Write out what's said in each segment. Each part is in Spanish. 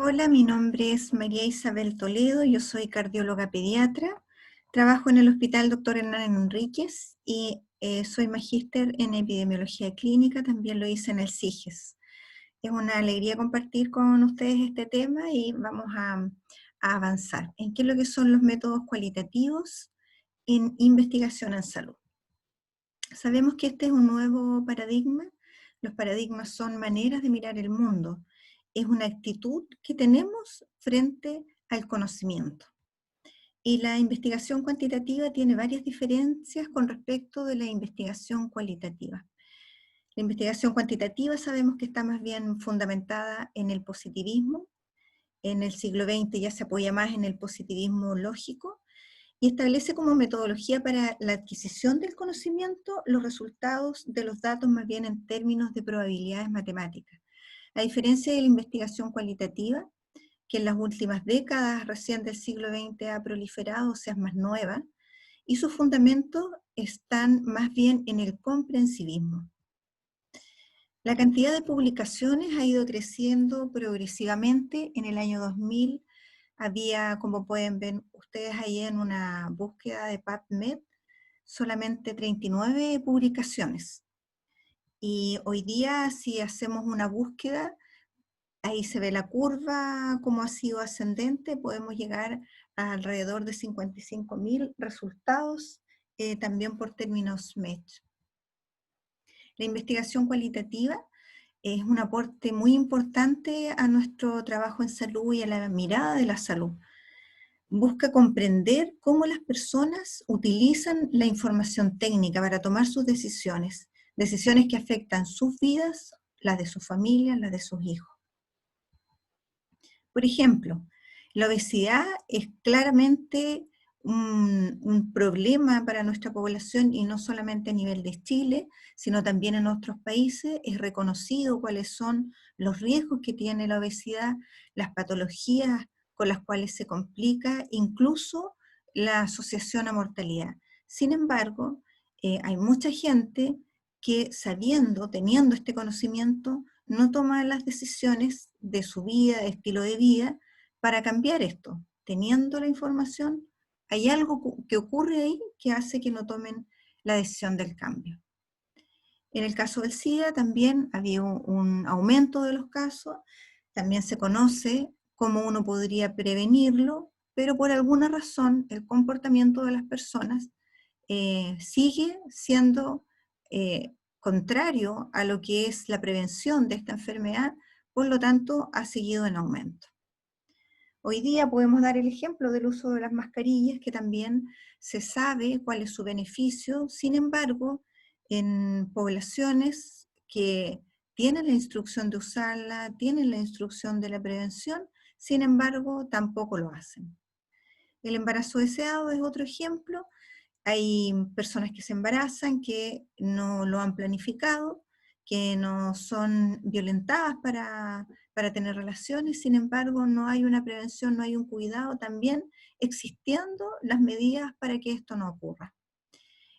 Hola, mi nombre es María Isabel Toledo, yo soy cardióloga pediatra, trabajo en el Hospital Dr. Hernán Enríquez y soy magíster en epidemiología clínica, también lo hice en el CIGES. Es una alegría compartir con ustedes este tema y vamos a avanzar en qué es lo que son los métodos cualitativos en investigación en salud. Sabemos que este es un nuevo paradigma. Los paradigmas son maneras de mirar el mundo. Es una actitud que tenemos frente al conocimiento. Y la investigación cuantitativa tiene varias diferencias con respecto de la investigación cualitativa. La investigación cuantitativa sabemos que está más bien fundamentada en el positivismo. En el siglo XX ya se apoya más en el positivismo lógico, y establece como metodología para la adquisición del conocimiento los resultados de los datos más bien en términos de probabilidades matemáticas. A diferencia de la investigación cualitativa, que en las últimas décadas recién del siglo XX ha proliferado, o sea, es más nueva, y sus fundamentos están más bien en el comprensivismo. La cantidad de publicaciones ha ido creciendo progresivamente. En el año 2000 había, como pueden ver ustedes ahí en una búsqueda de PubMed, solamente 39 publicaciones. Y hoy día, si hacemos una búsqueda, ahí se ve la curva, cómo ha sido ascendente, podemos llegar a alrededor de 55.000 resultados, también por términos MEDS. La investigación cualitativa es un aporte muy importante a nuestro trabajo en salud y a la mirada de la salud. Busca comprender cómo las personas utilizan la información técnica para tomar sus decisiones, decisiones que afectan sus vidas, las de sus familias, las de sus hijos. Por ejemplo, la obesidad es claramente un problema para nuestra población, y no solamente a nivel de Chile, sino también en otros países. Es reconocido cuáles son los riesgos que tiene la obesidad, las patologías con las cuales se complica, incluso la asociación a mortalidad. Sin embargo, hay mucha gente que, sabiendo, teniendo este conocimiento, no toma las decisiones de su vida, de estilo de vida, para cambiar esto. Teniendo la información, hay algo que ocurre ahí que hace que no tomen la decisión del cambio. En el caso del SIDA también había un aumento de los casos, también se conoce cómo uno podría prevenirlo, pero por alguna razón el comportamiento de las personas sigue siendo contrario a lo que es la prevención de esta enfermedad, por lo tanto ha seguido en aumento. Hoy día podemos dar el ejemplo del uso de las mascarillas, que también se sabe cuál es su beneficio. Sin embargo, en poblaciones que tienen la instrucción de usarla, tienen la instrucción de la prevención, sin embargo, tampoco lo hacen. El embarazo deseado es otro ejemplo. Hay personas que se embarazan, que no lo han planificado, que no son violentadas para tener relaciones. Sin embargo, no hay una prevención, no hay un cuidado, también existiendo las medidas para que esto no ocurra.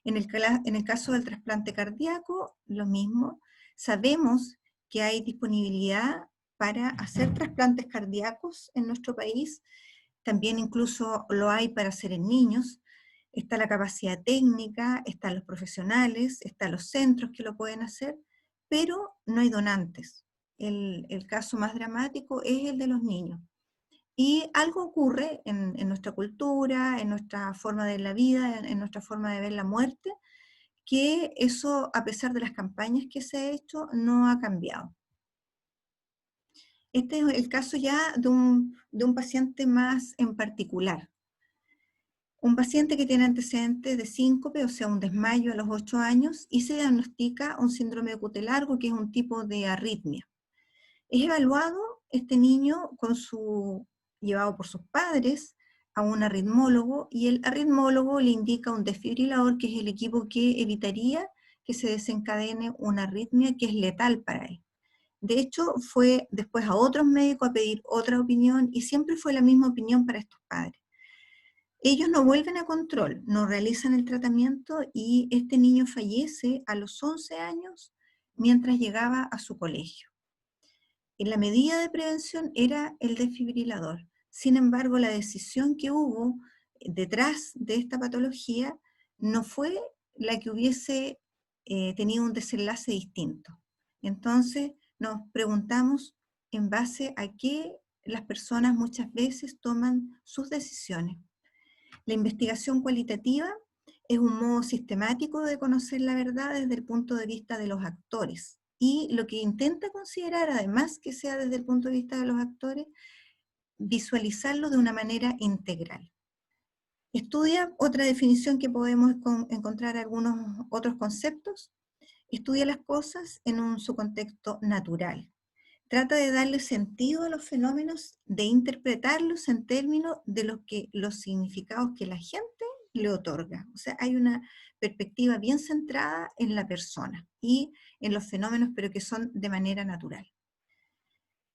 En el caso del trasplante cardíaco, lo mismo. Sabemos que hay disponibilidad para hacer trasplantes cardíacos en nuestro país, también incluso lo hay para hacer en niños. Está la capacidad técnica, están los profesionales, están los centros que lo pueden hacer, pero no hay donantes. El caso más dramático es el de los niños. Y algo ocurre en nuestra cultura, en nuestra forma de ver la vida, en nuestra forma de ver la muerte, que eso, a pesar de las campañas que se ha hecho, no ha cambiado. Este es el caso ya de un paciente más en particular. Un paciente que tiene antecedentes de síncope, o sea, un desmayo a los 8 años, y se diagnostica un síndrome de cutis largo, que es un tipo de arritmia. Es evaluado este niño llevado por sus padres a un arritmólogo, y el arritmólogo le indica un desfibrilador, que es el equipo que evitaría que se desencadene una arritmia que es letal para él. De hecho, fue después a otros médicos a pedir otra opinión, y siempre fue la misma opinión para estos padres. Ellos no vuelven a control, no realizan el tratamiento, y este niño fallece a los 11 años mientras llegaba a su colegio. la medida de prevención era el desfibrilador. Sin embargo, la decisión que hubo detrás de esta patología no fue la que hubiese tenido un desenlace distinto. Entonces, nos preguntamos en base a qué las personas muchas veces toman sus decisiones. La investigación cualitativa es un modo sistemático de conocer la verdad desde el punto de vista de los actores. Y lo que intenta considerar, además que sea desde el punto de vista de los actores, visualizarlo de una manera integral. Estudia, otra definición que podemos encontrar algunos otros conceptos, estudia las cosas en su contexto natural. Trata de darle sentido a los fenómenos, de interpretarlos en términos de los significados que la gente le otorga. O sea, hay una perspectiva bien centrada en la persona y en los fenómenos, pero que son de manera natural.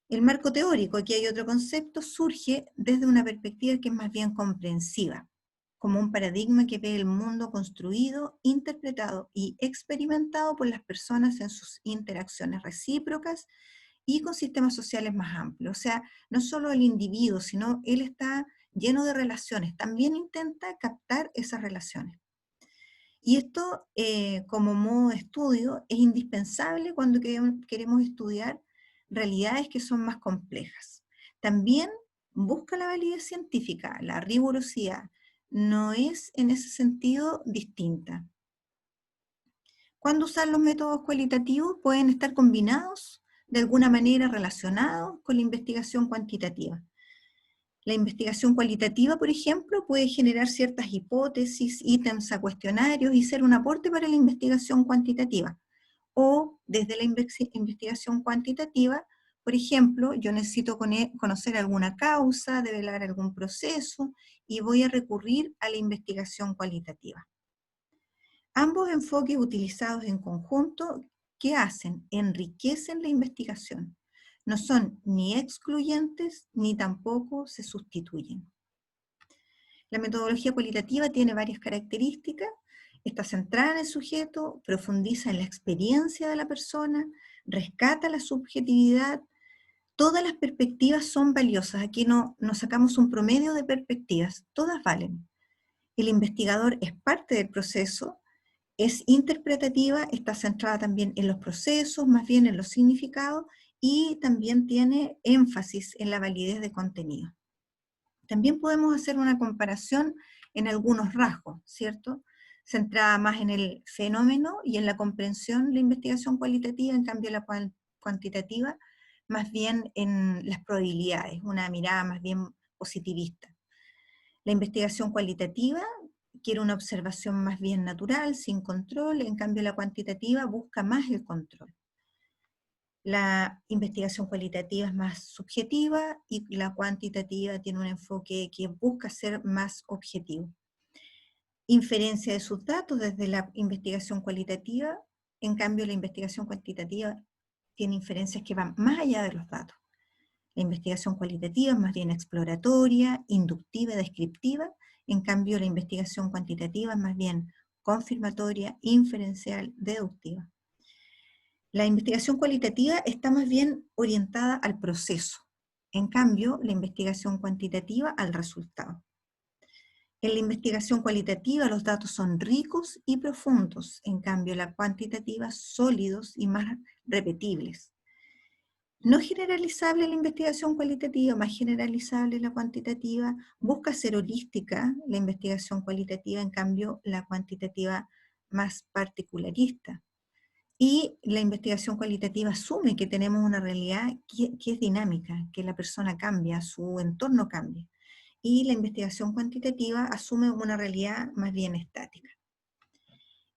El marco teórico, aquí hay otro concepto, surge desde una perspectiva que es más bien comprensiva, como un paradigma que ve el mundo construido, interpretado y experimentado por las personas en sus interacciones recíprocas y con sistemas sociales más amplios. O sea, no solo el individuo, sino él está lleno de relaciones, también intenta captar esas relaciones. Y esto, como modo de estudio, es indispensable cuando queremos estudiar realidades que son más complejas. También busca la validez científica, la rigurosidad, no es en ese sentido distinta. ¿Cuándo usar los métodos cualitativos? Pueden estar combinados, de alguna manera relacionados con la investigación cuantitativa. La investigación cualitativa, por ejemplo, puede generar ciertas hipótesis, ítems a cuestionarios y ser un aporte para la investigación cuantitativa. O desde la investigación cuantitativa, por ejemplo, yo necesito conocer alguna causa, develar algún proceso y voy a recurrir a la investigación cualitativa. Ambos enfoques utilizados en conjunto, ¿qué hacen? Enriquecen la investigación. No son ni excluyentes ni tampoco se sustituyen. La metodología cualitativa tiene varias características. Está centrada en el sujeto, profundiza en la experiencia de la persona, rescata la subjetividad. Todas las perspectivas son valiosas. Aquí no sacamos un promedio de perspectivas, todas valen. El investigador es parte del proceso, es interpretativa, está centrada también en los procesos, más bien en los significados, y también tiene énfasis en la validez de contenido. También podemos hacer una comparación en algunos rasgos, ¿cierto? Centrada más en el fenómeno y en la comprensión, la investigación cualitativa, en cambio la cuantitativa, más bien en las probabilidades, una mirada más bien positivista. La investigación cualitativa quiere una observación más bien natural, sin control, en cambio la cuantitativa busca más el control. La investigación cualitativa es más subjetiva y la cuantitativa tiene un enfoque que busca ser más objetivo. Inferencia de sus datos desde la investigación cualitativa, en cambio la investigación cuantitativa tiene inferencias que van más allá de los datos. La investigación cualitativa es más bien exploratoria, inductiva y descriptiva, en cambio la investigación cuantitativa es más bien confirmatoria, inferencial, deductiva. La investigación cualitativa está más bien orientada al proceso, en cambio la investigación cuantitativa al resultado. En la investigación cualitativa los datos son ricos y profundos, en cambio la cuantitativa sólidos y más repetibles. No generalizable la investigación cualitativa, más generalizable la cuantitativa, busca ser holística la investigación cualitativa, en cambio la cuantitativa más particularista. Y la investigación cualitativa asume que tenemos una realidad que es dinámica, que la persona cambia, su entorno cambia. Y la investigación cuantitativa asume una realidad más bien estática.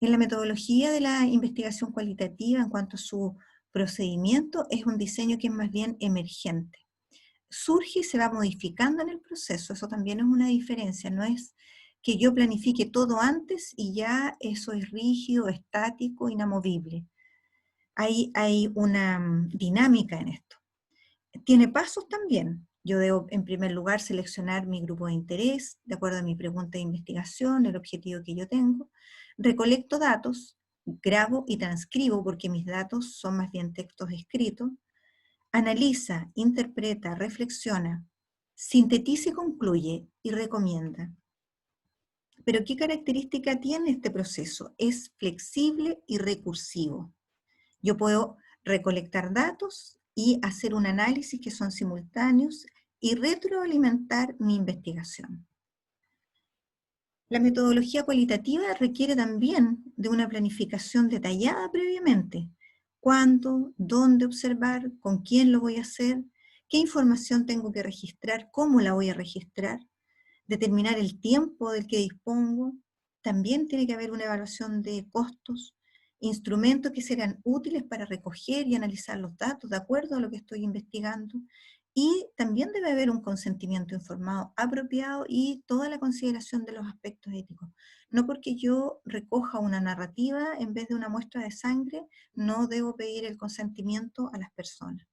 En la metodología de la investigación cualitativa, en cuanto a su procedimiento, es un diseño que es más bien emergente. Surge y se va modificando en el proceso, eso también es una diferencia, no es que yo planifique todo antes y ya eso es rígido, estático, inamovible. Hay una dinámica en esto. Tiene pasos también. Yo debo, en primer lugar, seleccionar mi grupo de interés, de acuerdo a mi pregunta de investigación, el objetivo que yo tengo. Recolecto datos, grabo y transcribo, porque mis datos son más bien textos escritos. Analiza, interpreta, reflexiona, sintetiza y concluye y recomienda. Pero ¿qué característica tiene este proceso? Es flexible y recursivo. Yo puedo recolectar datos y hacer un análisis que son simultáneos y retroalimentar mi investigación. La metodología cualitativa requiere también de una planificación detallada previamente. ¿Cuándo? ¿Dónde observar? ¿Con quién lo voy a hacer? ¿Qué información tengo que registrar? ¿Cómo la voy a registrar? Determinar el tiempo del que dispongo. También tiene que haber una evaluación de costos, instrumentos que serán útiles para recoger y analizar los datos de acuerdo a lo que estoy investigando. Y también debe haber un consentimiento informado apropiado y toda la consideración de los aspectos éticos. No porque yo recoja una narrativa en vez de una muestra de sangre, no debo pedir el consentimiento a las personas.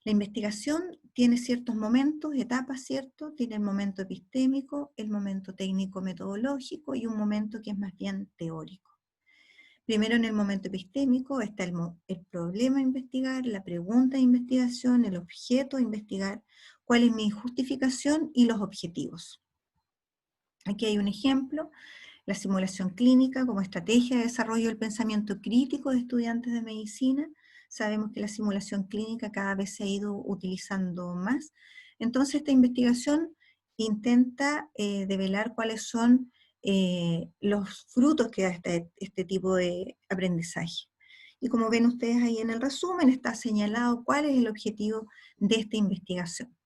La investigación tiene ciertos momentos, etapas, ¿cierto? Tiene el momento epistémico, el momento técnico-metodológico y un momento que es más bien teórico. Primero, en el momento epistémico está el problema a investigar, la pregunta de investigación, el objeto a investigar, cuál es mi justificación y los objetivos. Aquí hay un ejemplo, la simulación clínica como estrategia de desarrollo del pensamiento crítico de estudiantes de medicina. Sabemos que la simulación clínica cada vez se ha ido utilizando más. Entonces, esta investigación intenta develar cuáles son los frutos que da este tipo de aprendizaje. Y como ven ustedes ahí en el resumen, está señalado cuál es el objetivo de esta investigación.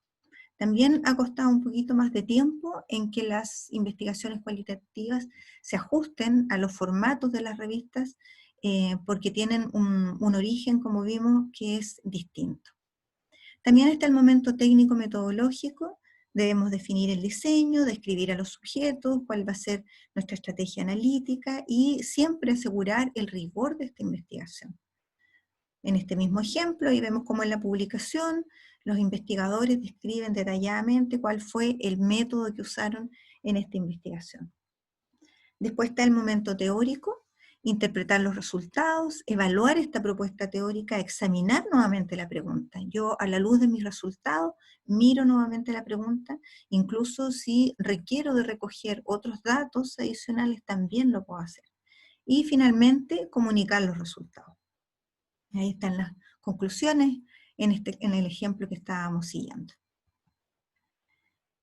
También ha costado un poquito más de tiempo en que las investigaciones cualitativas se ajusten a los formatos de las revistas porque tienen un origen, como vimos, que es distinto. También está el momento técnico-metodológico. Debemos definir el diseño, describir a los sujetos, cuál va a ser nuestra estrategia analítica y siempre asegurar el rigor de esta investigación. En este mismo ejemplo, y vemos cómo en la publicación los investigadores describen detalladamente cuál fue el método que usaron en esta investigación. Después está el momento teórico, interpretar los resultados, evaluar esta propuesta teórica, examinar nuevamente la pregunta. Yo, a la luz de mis resultados, miro nuevamente la pregunta, incluso si requiero de recoger otros datos adicionales, también lo puedo hacer. Y finalmente, comunicar los resultados. Ahí están las conclusiones en el ejemplo que estábamos siguiendo.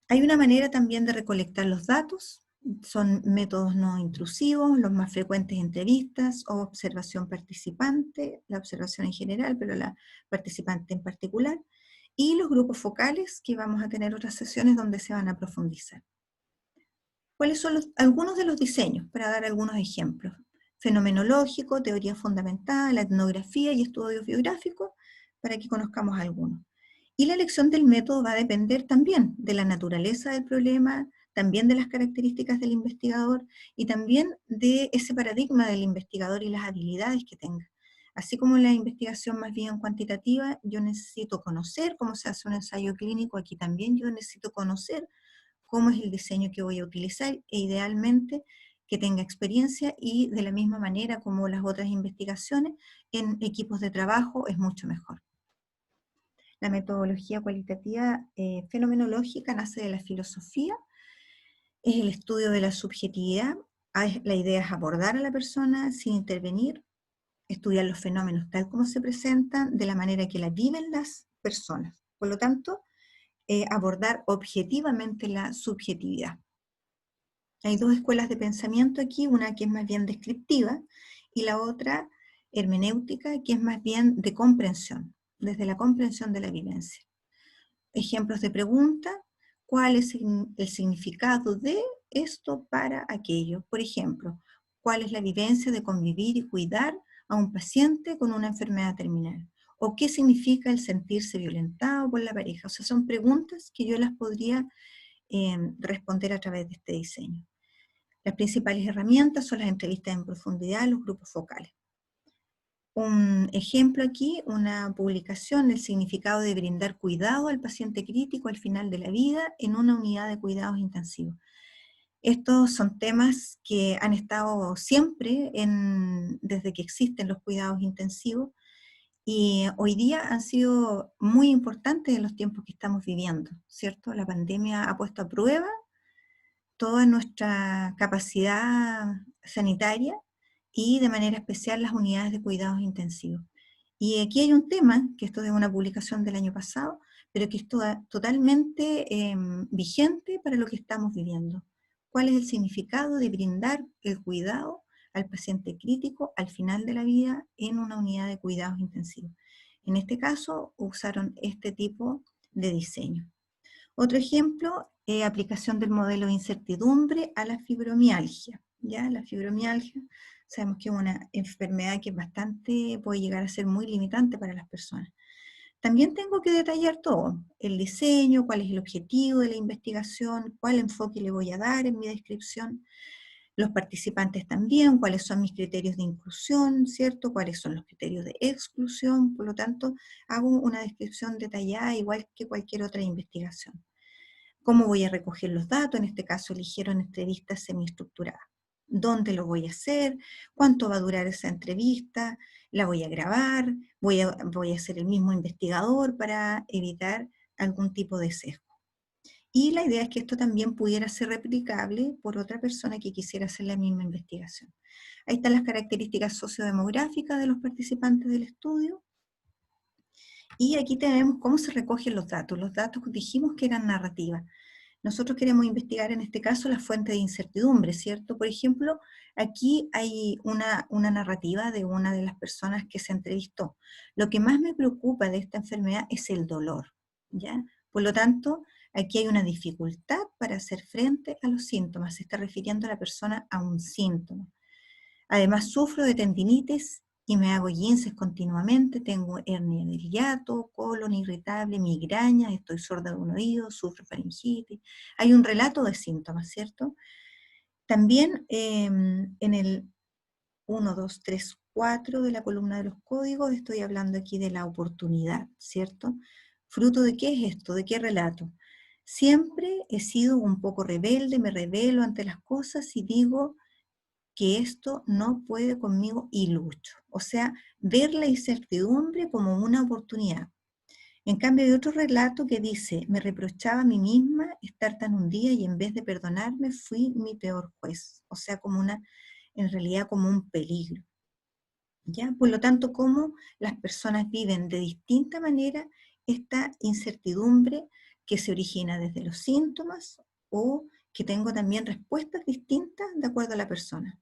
Hay una manera también de recolectar los datos, son métodos no intrusivos, los más frecuentes entrevistas o observación participante, la observación en general, pero la participante en particular, y los grupos focales, que vamos a tener otras sesiones donde se van a profundizar. ¿Cuáles son algunos de los diseños? Para dar algunos ejemplos. Fenomenológico, teoría fundamental, la etnografía y estudios biográficos, para que conozcamos algunos. Y la elección del método va a depender también de la naturaleza del problema, también de las características del investigador y también de ese paradigma del investigador y las habilidades que tenga. Así como la investigación más bien cuantitativa, yo necesito conocer cómo se hace un ensayo clínico, aquí también yo necesito conocer cómo es el diseño que voy a utilizar e idealmente que tenga experiencia y de la misma manera como las otras investigaciones en equipos de trabajo es mucho mejor. La metodología cualitativa fenomenológica nace de la filosofía, es el estudio de la subjetividad, la idea es abordar a la persona sin intervenir, estudiar los fenómenos tal como se presentan, de la manera que la viven las personas. Por lo tanto, abordar objetivamente la subjetividad. Hay dos escuelas de pensamiento aquí, una que es más bien descriptiva y la otra hermenéutica, que es más bien de comprensión, desde la comprensión de la vivencia. Ejemplos de pregunta: ¿cuál es el significado de esto para aquello? Por ejemplo, ¿cuál es la vivencia de convivir y cuidar a un paciente con una enfermedad terminal? ¿O qué significa el sentirse violentado por la pareja? O sea, son preguntas que yo las podría responder a través de este diseño. Las principales herramientas son las entrevistas en profundidad, los grupos focales. Un ejemplo aquí, una publicación del significado de brindar cuidado al paciente crítico al final de la vida en una unidad de cuidados intensivos. Estos son temas que han estado siempre desde que existen los cuidados intensivos Y hoy día han sido muy importantes en los tiempos que estamos viviendo, ¿cierto? La pandemia ha puesto a prueba toda nuestra capacidad sanitaria y de manera especial las unidades de cuidados intensivos. Y aquí hay un tema, que esto es una publicación del año pasado, pero que es totalmente vigente para lo que estamos viviendo. ¿Cuál es el significado de brindar el cuidado al paciente crítico al final de la vida en una unidad de cuidados intensivos? En este caso usaron este tipo de diseño. Otro ejemplo, aplicación del modelo de incertidumbre a la fibromialgia. ¿Ya? La fibromialgia, sabemos que es una enfermedad que puede llegar a ser muy limitante para las personas. También tengo que detallar todo, el diseño, cuál es el objetivo de la investigación, cuál enfoque le voy a dar en mi descripción, los participantes también, cuáles son mis criterios de inclusión, ¿cierto? Cuáles son los criterios de exclusión, por lo tanto, hago una descripción detallada igual que cualquier otra investigación. ¿Cómo voy a recoger los datos? En este caso eligieron entrevistas semiestructuradas. ¿Dónde lo voy a hacer? ¿Cuánto va a durar esa entrevista? ¿La voy a grabar? ¿Voy a ser el mismo investigador para evitar algún tipo de sesgo? Y la idea es que esto también pudiera ser replicable por otra persona que quisiera hacer la misma investigación. Ahí están las características sociodemográficas de los participantes del estudio. Y aquí tenemos cómo se recogen los datos. Los datos dijimos que eran narrativas. Nosotros queremos investigar en este caso la fuente de incertidumbre, ¿cierto? Por ejemplo, aquí hay una narrativa de una de las personas que se entrevistó. Lo que más me preocupa de esta enfermedad es el dolor, ¿ya? Por lo tanto, aquí hay una dificultad para hacer frente a los síntomas. Se está refiriendo a la persona a un síntoma. Además, sufro de tendinitis y me hago guinces continuamente, tengo hernia del hiato, colon irritable, migraña, estoy sorda de un oído, sufro faringitis. Hay un relato de síntomas, ¿cierto? También en el 1, 2, 3, 4 de la columna de los códigos estoy hablando aquí de la oportunidad, ¿cierto? ¿Fruto de qué es esto? ¿De qué relato? Siempre he sido un poco rebelde, me rebelo ante las cosas y digo que esto no puede conmigo y lucho. O sea, ver la incertidumbre como una oportunidad. En cambio hay otro relato que dice, me reprochaba a mí misma estar tan hundida y en vez de perdonarme fui mi peor juez. O sea, en realidad como un peligro. ¿Ya? Por lo tanto, cómo las personas viven de distinta manera esta incertidumbre que se origina desde los síntomas o que tengo también respuestas distintas de acuerdo a la persona.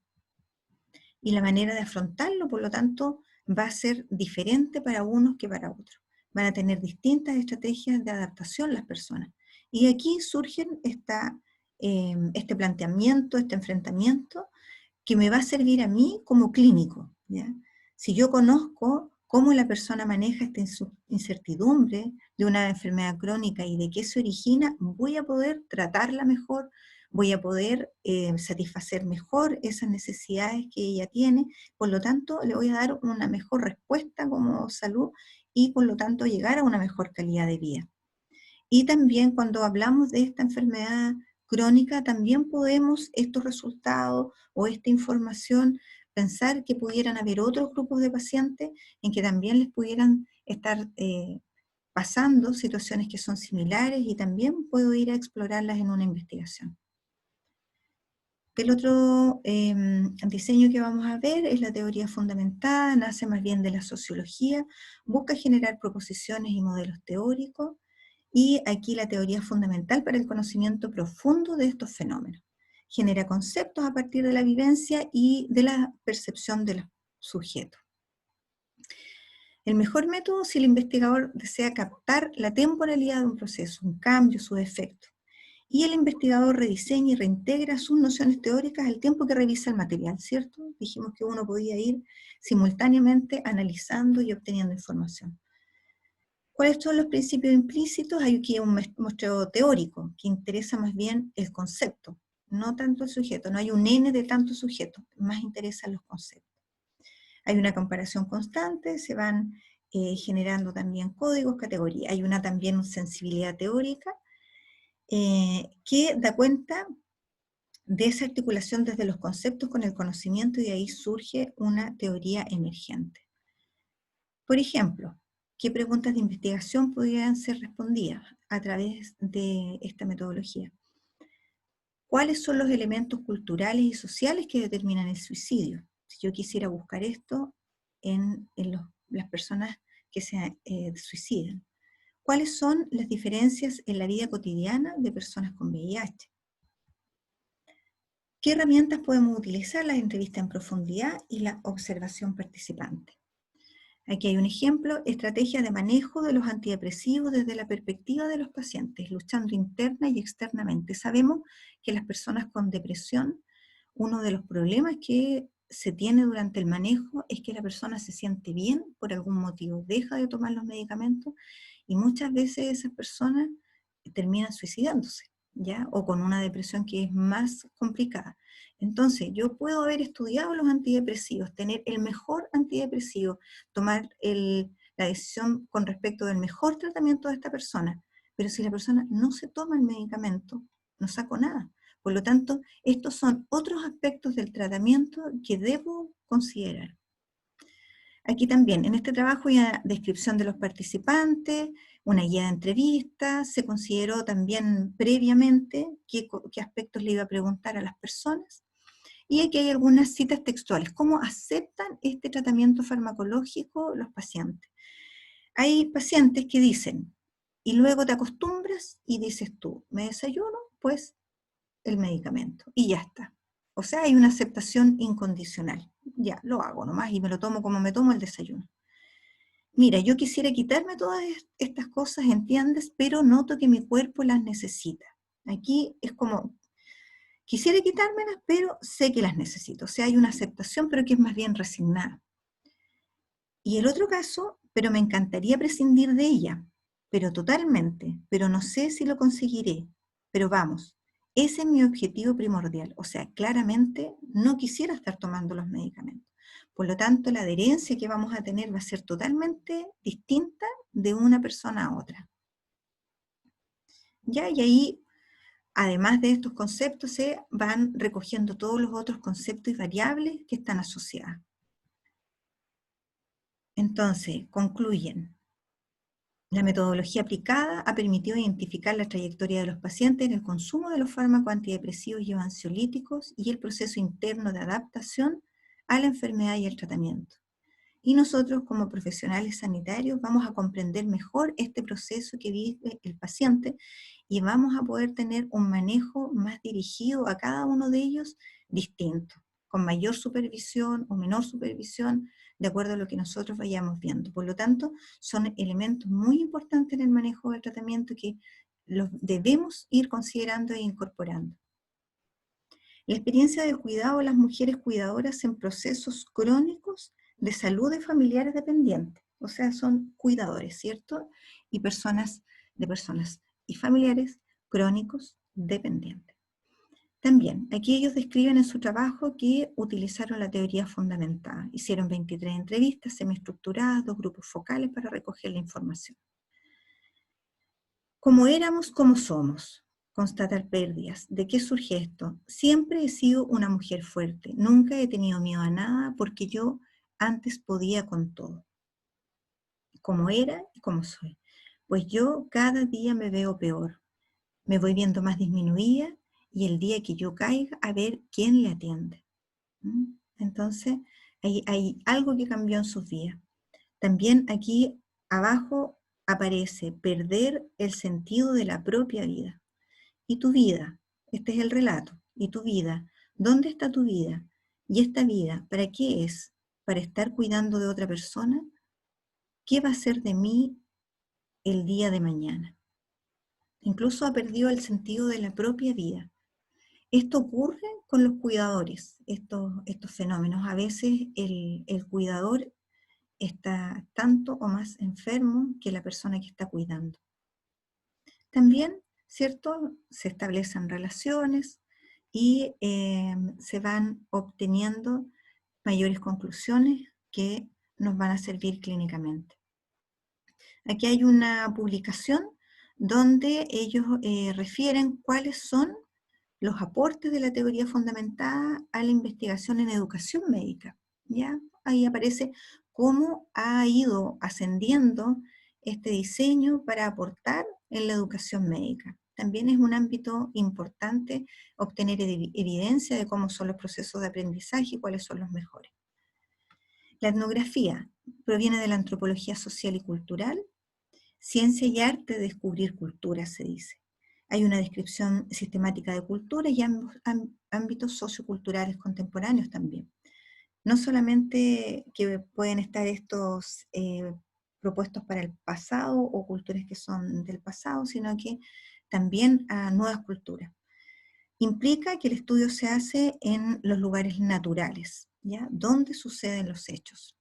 Y la manera de afrontarlo, por lo tanto, va a ser diferente para unos que para otros. Van a tener distintas estrategias de adaptación las personas. Y aquí surgen este planteamiento, este enfrentamiento, que me va a servir a mí como clínico, ¿ya? Si yo conozco cómo la persona maneja esta incertidumbre de una enfermedad crónica y de qué se origina, voy a poder tratarla mejor, voy a poder satisfacer mejor esas necesidades que ella tiene, por lo tanto le voy a dar una mejor respuesta como salud y por lo tanto llegar a una mejor calidad de vida. Y también cuando hablamos de esta enfermedad crónica, también podemos estos resultados o esta información pensar que pudieran haber otros grupos de pacientes en que también les pudieran estar pasando situaciones que son similares y también puedo ir a explorarlas en una investigación. El otro diseño que vamos a ver es la teoría fundamentada, nace más bien de la sociología, busca generar proposiciones y modelos teóricos, y aquí la teoría fundamental para el conocimiento profundo de estos fenómenos. Genera conceptos a partir de la vivencia y de la percepción de los sujetos. El mejor método si el investigador desea captar la temporalidad de un proceso, un cambio, sus efectos. Y el investigador rediseña y reintegra sus nociones teóricas al tiempo que revisa el material, ¿cierto? Dijimos que uno podía ir simultáneamente analizando y obteniendo información. ¿Cuáles son los principios implícitos? Hay aquí un muestreo teórico que interesa más bien el concepto, no tanto el sujeto. No hay un N de tantos sujetos, más interesan los conceptos. Hay una comparación constante, se van generando también códigos, categorías. Hay también una sensibilidad teórica que da cuenta de esa articulación desde los conceptos con el conocimiento y de ahí surge una teoría emergente. Por ejemplo, ¿qué preguntas de investigación podrían ser respondidas a través de esta metodología? ¿Cuáles son los elementos culturales y sociales que determinan el suicidio? Si yo quisiera buscar esto en las personas que se suicidan. ¿Cuáles son las diferencias en la vida cotidiana de personas con VIH? ¿Qué herramientas podemos utilizar? La entrevista en profundidad y la observación participante. Aquí hay un ejemplo: estrategia de manejo de los antidepresivos desde la perspectiva de los pacientes, luchando interna y externamente. Sabemos que las personas con depresión, uno de los problemas que se tiene durante el manejo es que la persona se siente bien por algún motivo, deja de tomar los medicamentos y muchas veces esas personas terminan suicidándose, ¿ya? O con una depresión que es más complicada. Entonces, yo puedo haber estudiado los antidepresivos, tener el mejor antidepresivo, tomar la decisión con respecto del mejor tratamiento de esta persona, pero si la persona no se toma el medicamento, no saco nada. Por lo tanto, estos son otros aspectos del tratamiento que debo considerar. Aquí también, en este trabajo hay una descripción de los participantes, una guía de entrevistas, se consideró también previamente qué aspectos le iba a preguntar a las personas. Y aquí hay algunas citas textuales: cómo aceptan este tratamiento farmacológico los pacientes. Hay pacientes que dicen, y luego te acostumbras y dices tú, me desayuno, pues el medicamento, y ya está. O sea, hay una aceptación incondicional. Ya, lo hago nomás y me lo tomo como me tomo el desayuno. Mira, yo quisiera quitarme todas estas cosas, ¿entiendes? Pero noto que mi cuerpo las necesita. Aquí es como, quisiera quitármelas, pero sé que las necesito. O sea, hay una aceptación, pero que es más bien resignada. Y el otro caso, pero me encantaría prescindir de ella, pero totalmente, pero no sé si lo conseguiré. Pero vamos, ese es mi objetivo primordial. O sea, claramente no quisiera estar tomando los medicamentos. Por lo tanto, la adherencia que vamos a tener va a ser totalmente distinta de una persona a otra. ¿Ya? Y ahí, además de estos conceptos, se van recogiendo todos los otros conceptos y variables que están asociadas. Entonces, concluyen. La metodología aplicada ha permitido identificar la trayectoria de los pacientes en el consumo de los fármacos antidepresivos y ansiolíticos y el proceso interno de adaptación a la enfermedad y el tratamiento. Y nosotros, como profesionales sanitarios, vamos a comprender mejor este proceso que vive el paciente y vamos a poder tener un manejo más dirigido a cada uno de ellos distinto, con mayor supervisión o menor supervisión, de acuerdo a lo que nosotros vayamos viendo. Por lo tanto, son elementos muy importantes en el manejo del tratamiento que los debemos ir considerando e incorporando. La experiencia de cuidado de las mujeres cuidadoras en procesos crónicos de salud de familiares dependientes, o sea, son cuidadores, ¿cierto? Y personas y familiares crónicos dependientes. También, aquí ellos describen en su trabajo que utilizaron la teoría fundamentada. Hicieron 23 entrevistas semiestructuradas, 2 grupos focales para recoger la información. Como éramos, como somos. Constatar pérdidas. ¿De qué surge esto? Siempre he sido una mujer fuerte. Nunca he tenido miedo a nada porque yo antes podía con todo. Como era y como soy. Pues yo cada día me veo peor. Me voy viendo más disminuida y el día que yo caiga, a ver quién le atiende. ¿Mm? Entonces, hay algo que cambió en sus vidas. También aquí abajo aparece perder el sentido de la propia vida. ¿Y tu vida? Este es el relato. ¿Y tu vida? ¿Dónde está tu vida? ¿Y esta vida para qué es? ¿Para estar cuidando de otra persona? ¿Qué va a ser de mí el día de mañana? Incluso ha perdido el sentido de la propia vida. Esto ocurre con los cuidadores, estos fenómenos. A veces el cuidador está tanto o más enfermo que la persona que está cuidando. También, ¿cierto? Se establecen relaciones y se van obteniendo mayores conclusiones que nos van a servir clínicamente. Aquí hay una publicación donde ellos refieren cuáles son los aportes de la teoría fundamentada a la investigación en educación médica. ¿Ya? Ahí aparece cómo ha ido ascendiendo este diseño para aportar en la educación médica. También es un ámbito importante obtener evidencia de cómo son los procesos de aprendizaje y cuáles son los mejores. La etnografía proviene de la antropología social y cultural, ciencia y arte de descubrir culturas, se dice. Hay una descripción sistemática de cultura y ámbitos socioculturales contemporáneos también. No solamente que pueden estar estos propuestos para el pasado o culturas que son del pasado, sino que también a nuevas culturas. Implica que el estudio se hace en los lugares naturales, ¿ya? Donde suceden los hechos.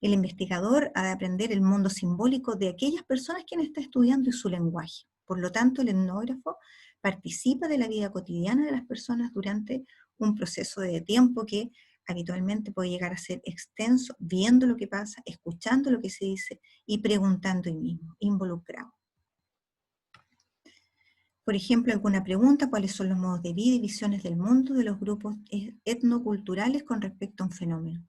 El investigador ha de aprender el mundo simbólico de aquellas personas quienes está estudiando y su lenguaje. Por lo tanto, el etnógrafo participa de la vida cotidiana de las personas durante un proceso de tiempo que habitualmente puede llegar a ser extenso, viendo lo que pasa, escuchando lo que se dice y preguntando ahí mismo, involucrado. Por ejemplo, alguna pregunta: ¿cuáles son los modos de vida y visiones del mundo de los grupos etnoculturales con respecto a un fenómeno?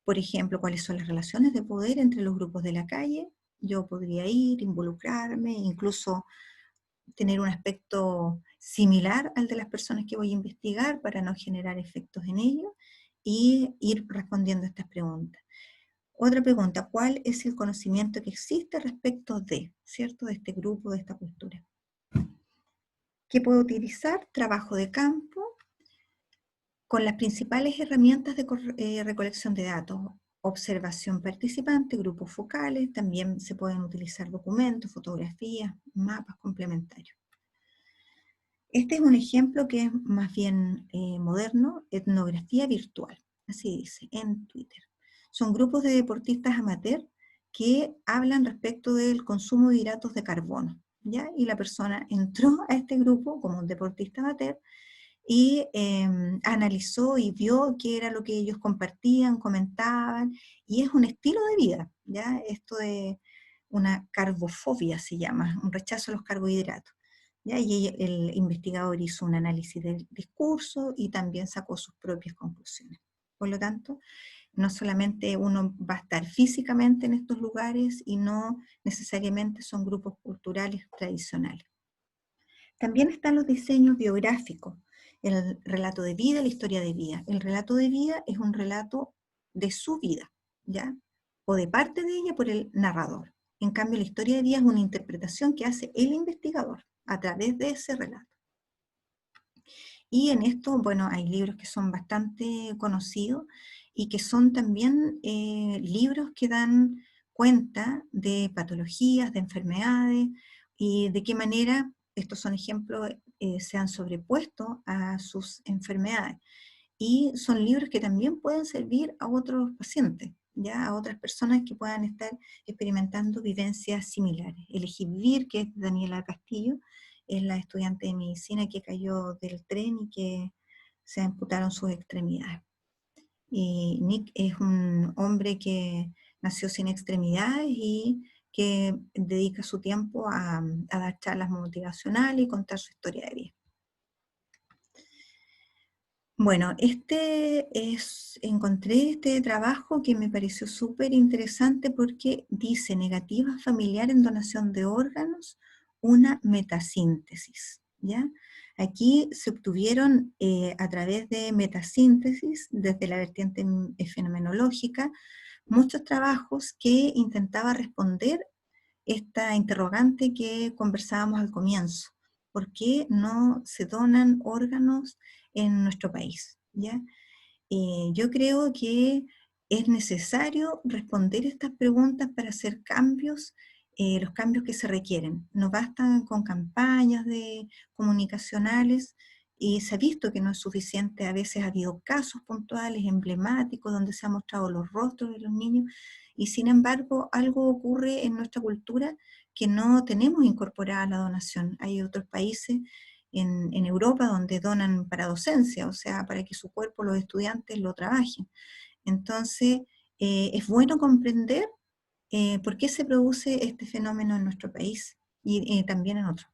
Por ejemplo, ¿cuáles son las relaciones de poder entre los grupos de la calle? Yo podría ir, involucrarme, incluso tener un aspecto similar al de las personas que voy a investigar para no generar efectos en ellos y ir respondiendo a estas preguntas. Otra pregunta: ¿cuál es el conocimiento que existe respecto de, ¿cierto?, de este grupo, de esta cultura? ¿Qué puedo utilizar? Trabajo de campo, con las principales herramientas de recolección de datos: observación participante, grupos focales, también se pueden utilizar documentos, fotografías, mapas complementarios. Este es un ejemplo que es más bien moderno: etnografía virtual, así dice, en Twitter. Son grupos de deportistas amateur que hablan respecto del consumo de hidratos de carbono, ¿ya? Y la persona entró a este grupo como un deportista amateur y analizó y vio qué era lo que ellos compartían, comentaban, y es un estilo de vida, ¿ya? Esto de una carbofobia se llama, un rechazo a los carbohidratos, ¿ya? Y el investigador hizo un análisis del discurso y también sacó sus propias conclusiones. Por lo tanto, no solamente uno va a estar físicamente en estos lugares y no necesariamente son grupos culturales tradicionales. También están los diseños biográficos, el relato de vida, la historia de vida. El relato de vida es un relato de su vida, ¿ya? O de parte de ella por el narrador. En cambio, la historia de vida es una interpretación que hace el investigador a través de ese relato. Y en esto, bueno, hay libros que son bastante conocidos y que son también libros que dan cuenta de patologías, de enfermedades y de qué manera estos son ejemplos, se han sobrepuesto a sus enfermedades. Y son libros que también pueden servir a otros pacientes, ya a otras personas que puedan estar experimentando vivencias similares. Elegí vivir, que es de Daniela Castillo, es la estudiante de medicina que cayó del tren y que se amputaron sus extremidades. Y Nick es un hombre que nació sin extremidades y que dedica su tiempo a dar charlas motivacionales y contar su historia de vida. Bueno, encontré este trabajo que me pareció súper interesante porque dice: negativa familiar en donación de órganos, una metasíntesis, ¿ya? Aquí se obtuvieron a través de metasíntesis, desde la vertiente fenomenológica, muchos trabajos que intentaban responder esta interrogante que conversábamos al comienzo: ¿por qué no se donan órganos en nuestro país? ¿Ya? Yo creo que es necesario responder estas preguntas para hacer cambios, los cambios que se requieren. No bastan con campañas comunicacionales, y se ha visto que no es suficiente. A veces ha habido casos puntuales, emblemáticos, donde se han mostrado los rostros de los niños, y sin embargo algo ocurre en nuestra cultura que no tenemos incorporada a la donación. Hay otros países en Europa donde donan para docencia, o sea, para que su cuerpo los estudiantes lo trabajen. Entonces, es bueno comprender por qué se produce este fenómeno en nuestro país y también en otros.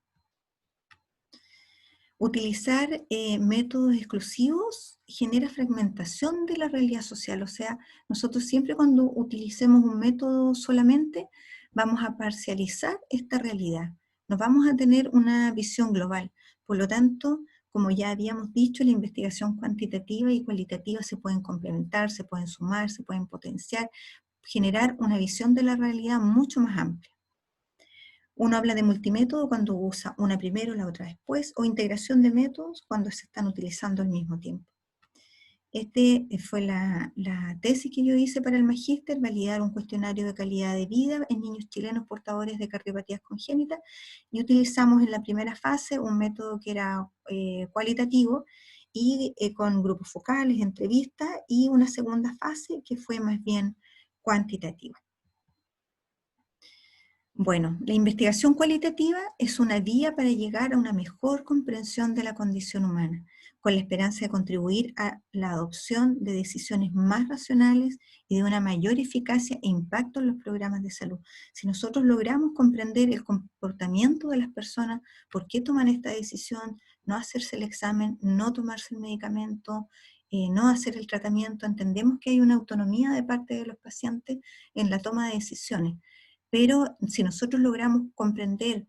Utilizar métodos exclusivos genera fragmentación de la realidad social. O sea, nosotros siempre cuando utilicemos un método solamente, vamos a parcializar esta realidad. No vamos a tener una visión global. Por lo tanto, como ya habíamos dicho, la investigación cuantitativa y cualitativa se pueden complementar, se pueden sumar, se pueden potenciar, generar una visión de la realidad mucho más amplia. Uno habla de multimétodo cuando usa una primero, la otra después, o integración de métodos cuando se están utilizando al mismo tiempo. Este fue la tesis que yo hice para el magíster, validar un cuestionario de calidad de vida en niños chilenos portadores de cardiopatías congénitas, y utilizamos en la primera fase un método que era cualitativo y con grupos focales, entrevistas, y una segunda fase que fue más bien cuantitativa. Bueno, la investigación cualitativa es una vía para llegar a una mejor comprensión de la condición humana, con la esperanza de contribuir a la adopción de decisiones más racionales y de una mayor eficacia e impacto en los programas de salud. Si nosotros logramos comprender el comportamiento de las personas, por qué toman esta decisión, no hacerse el examen, no tomarse el medicamento, no hacer el tratamiento, entendemos que hay una autonomía de parte de los pacientes en la toma de decisiones. Pero si nosotros logramos comprender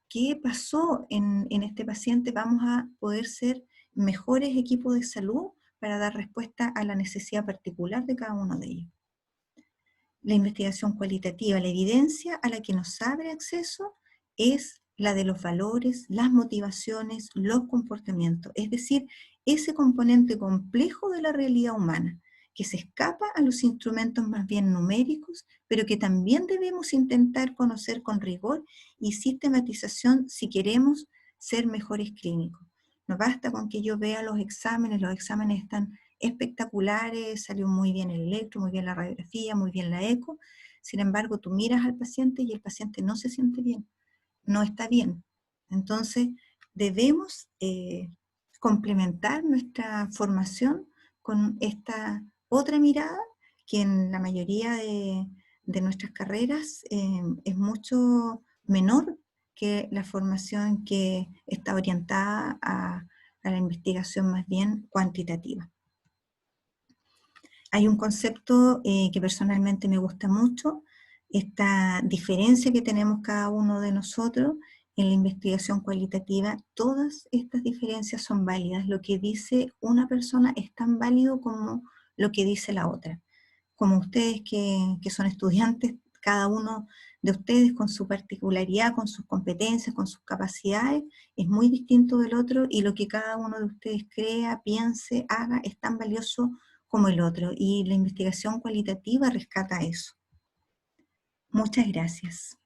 qué pasó en este paciente, vamos a poder ser mejores equipos de salud para dar respuesta a la necesidad particular de cada uno de ellos. La investigación cualitativa, la evidencia a la que nos abre acceso es la de los valores, las motivaciones, los comportamientos, es decir, ese componente complejo de la realidad humana, que se escapa a los instrumentos más bien numéricos, pero que también debemos intentar conocer con rigor y sistematización si queremos ser mejores clínicos. No basta con que yo vea los exámenes están espectaculares, salió muy bien el electro, muy bien la radiografía, muy bien la eco. Sin embargo, tú miras al paciente y el paciente no se siente bien, no está bien. Entonces, debemos complementar nuestra formación con esta otra mirada que en la mayoría de nuestras carreras es mucho menor que la formación que está orientada a la investigación más bien cuantitativa. Hay un concepto que personalmente me gusta mucho, esta diferencia que tenemos cada uno de nosotros en la investigación cualitativa. Todas estas diferencias son válidas. Lo que dice una persona es tan válido como lo que dice la otra. Como ustedes que son estudiantes, cada uno de ustedes con su particularidad, con sus competencias, con sus capacidades, es muy distinto del otro, y lo que cada uno de ustedes crea, piense, haga, es tan valioso como el otro, y la investigación cualitativa rescata eso. Muchas gracias.